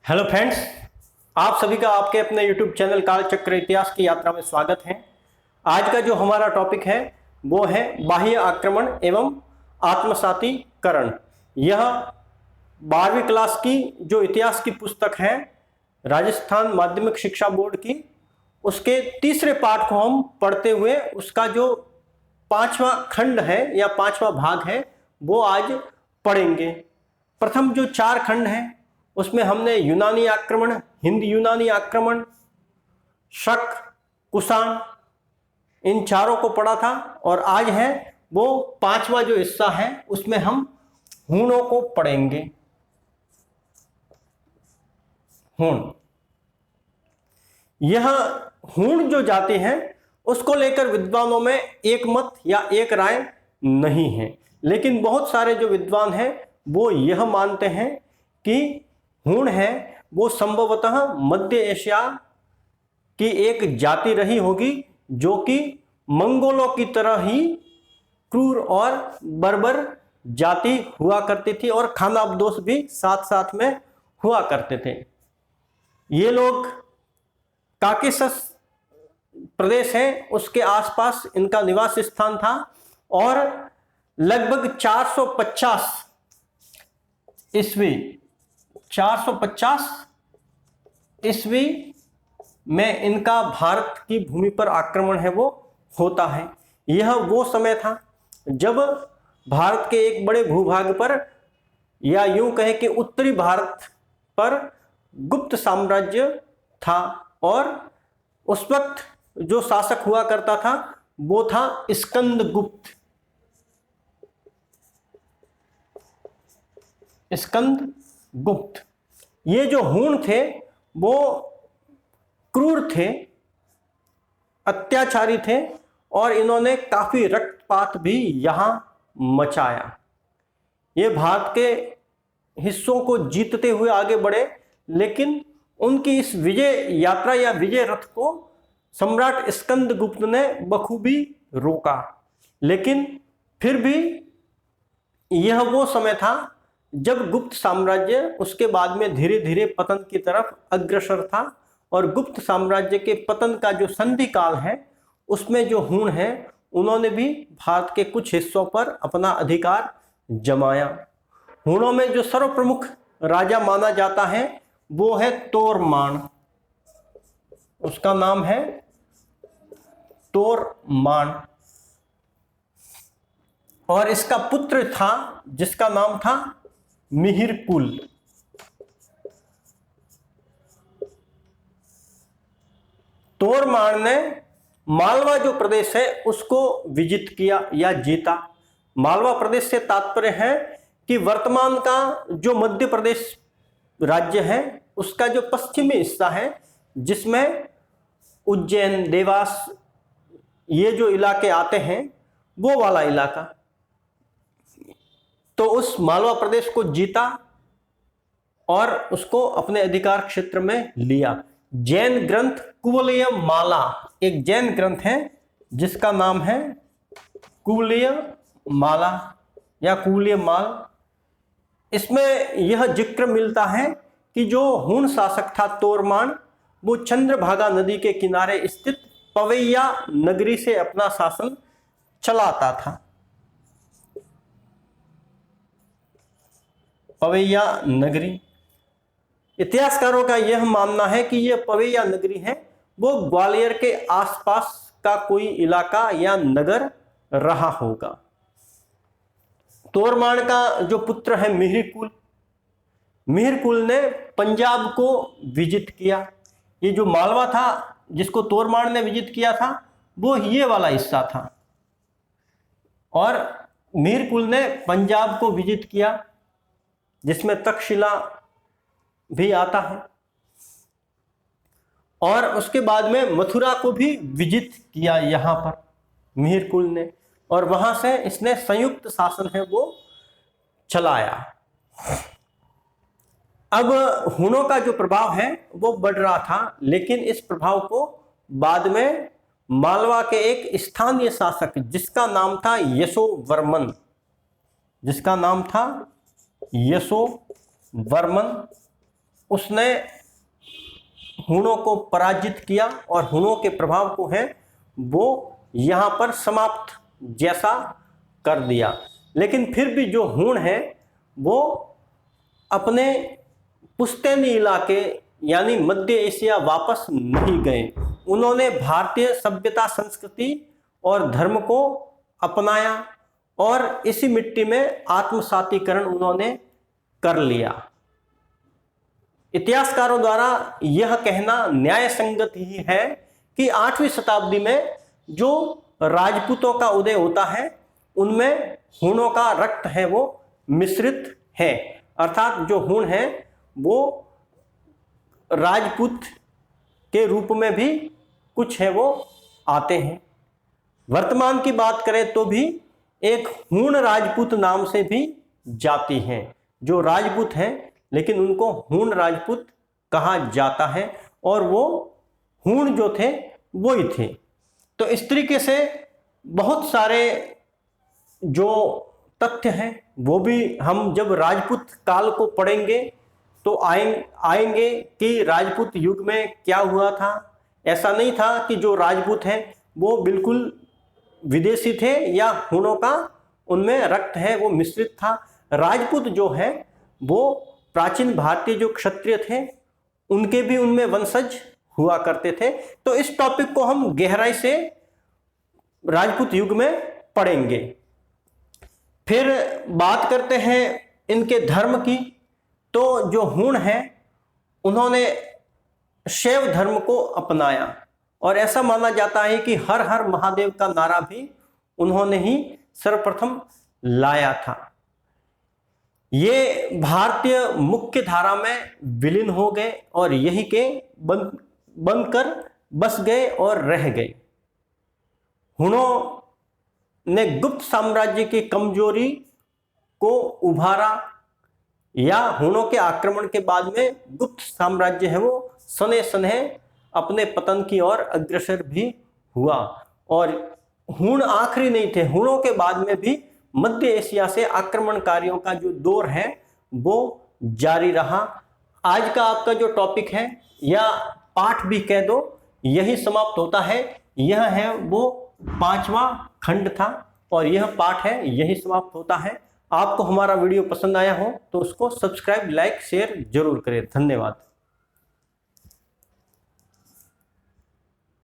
Hello friends, आप सभी का आपके अपने यूट्यूब चैनल कालचक्र इतिहास की यात्रा में स्वागत है। आज का जो हमारा टॉपिक है वो है बाह्य आक्रमण एवं आत्मसातीकरण। यह 12वीं क्लास की जो इतिहास की पुस्तक है राजस्थान माध्यमिक शिक्षा बोर्ड की, उसके तीसरे पाठ को हम पढ़ते हुए उसका जो 5वां खंड है या 5वां भाग है वो आज पढ़ेंगे। प्रथम जो 4 खंड हैं उसमें हमने यूनानी आक्रमण, हिंद यूनानी आक्रमण, शक, कुषाण, इन चारों को पढ़ा था और आज है वो 5वां जो हिस्सा है उसमें हम हूणों को पढ़ेंगे। हूण, यह हूण जो जाति है उसको लेकर विद्वानों में एक मत या एक राय नहीं है, लेकिन बहुत सारे जो विद्वान हैं वो यह मानते हैं कि हूण है वो संभवतः मध्य एशिया की एक जाति रही होगी जो कि मंगोलों की तरह ही क्रूर और बर्बर जाति हुआ करती थी और खानाबदोश भी साथ साथ में हुआ करते थे। ये लोग काकेशस प्रदेश है उसके आसपास इनका निवास स्थान था और लगभग 450 ईस्वी में इनका भारत की भूमि पर आक्रमण है वो होता है। यह वो समय था जब भारत के एक बड़े भूभाग पर या यूं कहें कि उत्तरी भारत पर गुप्त साम्राज्य था और उस वक्त जो शासक हुआ करता था वो था स्कंदगुप्त। ये जो हूण थे वो क्रूर थे, अत्याचारी थे और इन्होंने काफी रक्तपात भी यहां मचाया। ये भारत के हिस्सों को जीतते हुए आगे बढ़े, लेकिन उनकी इस विजय यात्रा या विजय रथ को सम्राट स्कंदगुप्त ने बखूबी रोका। लेकिन फिर भी यह वो समय था जब गुप्त साम्राज्य उसके बाद में धीरे धीरे पतन की तरफ अग्रसर था और गुप्त साम्राज्य के पतन का जो संधि काल है उसमें जो हूण है उन्होंने भी भारत के कुछ हिस्सों पर अपना अधिकार जमाया। हूणों में जो सर्वप्रमुख राजा माना जाता है वो है तोरमान। उसका नाम है तोरमान और इसका पुत्र था जिसका नाम था मिहिरकुल। तोरमान ने मालवा जो प्रदेश है उसको विजित किया या जीता। मालवा प्रदेश से तात्पर्य है कि वर्तमान का जो मध्य प्रदेश राज्य है उसका जो पश्चिमी हिस्सा है जिसमें उज्जैन, देवास ये जो इलाके आते हैं वो वाला इलाका, तो उस मालवा प्रदेश को जीता और उसको अपने अधिकार क्षेत्र में लिया। जैन ग्रंथ कुवलय माला, एक जैन ग्रंथ है जिसका नाम है कुवलय माला या कुवलय माल। इसमें यह जिक्र मिलता है कि जो हूण शासक था तोरमान वो चंद्रभागा नदी के किनारे स्थित पवैया नगरी से अपना शासन चलाता था। पवैया नगरी, इतिहासकारों का यह मानना है कि यह पवैया नगरी है वो ग्वालियर के आसपास का कोई इलाका या नगर रहा होगा। तोरमान का जो पुत्र है मिहिरकुल ने पंजाब को विजित किया। ये जो मालवा था जिसको तोरमान ने विजित किया था वो ये वाला हिस्सा था और मिहिरकुल ने पंजाब को विजित किया जिसमें तक्षशिला भी आता है और उसके बाद में मथुरा को भी विजित किया यहां पर मिहिरकुल ने और वहां से इसने संयुक्त शासन है वो चलाया। अब हूणों का जो प्रभाव है वो बढ़ रहा था, लेकिन इस प्रभाव को बाद में मालवा के एक स्थानीय शासक जिसका नाम था यशोवर्मन उसने हुणों को पराजित किया और हुणों के प्रभाव को है वो यहाँ पर समाप्त जैसा कर दिया। लेकिन फिर भी जो हुण है वो अपने पुश्तैनी इलाके यानी मध्य एशिया वापस नहीं गए। उन्होंने भारतीय सभ्यता, संस्कृति और धर्म को अपनाया और इसी मिट्टी में आत्मसातीकरण उन्होंने कर लिया। इतिहासकारों द्वारा यह कहना न्याय संगत ही है कि 8वीं शताब्दी में जो राजपूतों का उदय होता है उनमें हुणों का रक्त है वो मिश्रित है, अर्थात जो हुण है वो राजपूत के रूप में भी कुछ है वो आते हैं। वर्तमान की बात करें तो भी एक हुण राजपूत नाम से भी जाति हैं, जो राजपूत हैं लेकिन उनको हुण राजपूत कहा जाता है और वो हुण जो थे वो ही थे। तो इस तरीके से बहुत सारे जो तथ्य हैं वो भी हम जब राजपूत काल को पढ़ेंगे तो आएंगे कि राजपूत युग में क्या हुआ था। ऐसा नहीं था कि जो राजपूत हैं वो बिल्कुल विदेशी थे या हुणों का उनमें रक्त है वो मिश्रित था। राजपूत जो है वो प्राचीन भारतीय जो क्षत्रिय थे उनके भी उनमें वंशज हुआ करते थे। तो इस टॉपिक को हम गहराई से राजपूत युग में पढ़ेंगे। फिर बात करते हैं इनके धर्म की। तो जो हुण है उन्होंने शैव धर्म को अपनाया और ऐसा माना जाता है कि हर हर महादेव का नारा भी उन्होंने ही सर्वप्रथम लाया था। ये भारतीय मुख्य धारा में विलीन हो गए और यही के बनकर बस गए और रह गए। हुणों ने गुप्त साम्राज्य की कमजोरी को उभारा या हुणों के आक्रमण के बाद में गुप्त साम्राज्य है वो सने सने अपने पतन की ओर अग्रसर भी हुआ। और हुण आखिरी नहीं थे, हुणों के बाद में भी मध्य एशिया से आक्रमणकारियों का जो दौर है वो जारी रहा। आज का आपका जो टॉपिक है या पाठ भी कह दो यही समाप्त होता है। यह है वो 5वां खंड था और यह पाठ है यही समाप्त होता है। आपको हमारा वीडियो पसंद आया हो तो उसको सब्सक्राइब, लाइक, शेयर जरूर करें। धन्यवाद।